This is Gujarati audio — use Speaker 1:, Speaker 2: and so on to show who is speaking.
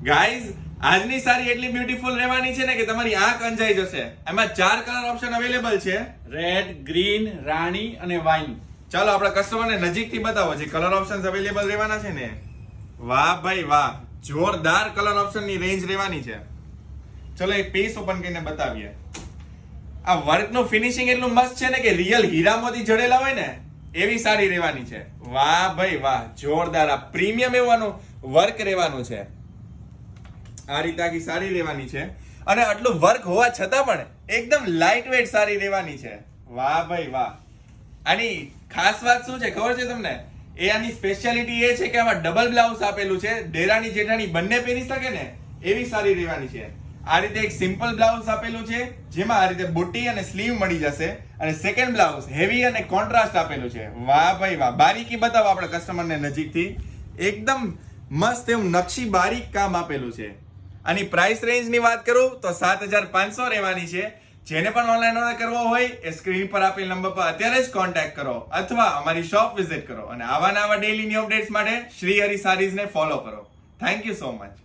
Speaker 1: ગાઈઝ આજની સાડી એટલી બ્યુટીફુલ રહેવાની છે ને કે તમારી આંખ અંજાઈ જશે. એમાં 4 કલર ઓપ્શન અવેલેબલ છે,
Speaker 2: રેડ, ગ્રીન, રાણી અને વાઇન.
Speaker 1: ચાલો આપણે કસ્ટમરને નજીકથી બતાવો જે કલર ઓપ્શન્સ અવેલેબલ રહેવાના છે ને. વાહ ભાઈ વાહ, જોરદાર કલર ઓપ્શનની રેન્જ રહેવાની છે. ચલો એક પીસ ઓપન કરીને બતાવીએ. આ વર્કનું ફિનિશિંગ એટલું મસ્ત છે ને કે રિયલ હીરા મોતી જડેલા હોય ને એવી સાડી રહેવાની છે. વાહ ભાઈ વાહ, જોરદાર. આ પ્રીમિયમ એવાનું વર્ક રહેવાનું છે. આ રીતે આખી સાડી રહેવાની છે અને આટલું વર્ક હોવા છતાં પણ એકદમ લાઇટ વેટ સાડી રહેવાની છે. વાહ ભાઈ વાહ. આની ખાસ વાત શું છે ખબર છે તમને? એ આની સ્પેશિયાલિટી એ છે કે આમાં ડબલ બ્લાઉઝ આપેલું છે. દેરાણી જેઠાણી બંને પહેરી શકે ને એવી સાડી રહેવાની છે. આ રીતે એક સિમ્પલ બ્લાઉઝ આપેલું છે જેમાં આ રીતે બુટ્ટી અને સ્લીવ મળી જશે અને સેકન્ડ બ્લાઉઝ હેવી અને કોન્ટ્રાસ્ટ આપેલું છે. વાહ ભાઈ વાહ, બારીકી બતાવો આપણે કસ્ટમરને નજીકથી. એકદમ મસ્ત એવું નકશી બારીક કામ આપેલું છે. આની પ્રાઇસ રેન્જની વાત કરું તો 7,500 રહેવાની છે. જેને પણ ઓનલાઈન ઓર્ડર કરવો હોય એ સ્ક્રીન પર આપેલ નંબર પર અત્યારે જ કોન્ટેક્ટ કરો અથવા અમારી શોપ વિઝિટ કરો અને આવા નવા ડેઈલીની અપડેટ્સ માટે શ્રી હરિ સારીઝને ફોલો કરો. Thank you so much.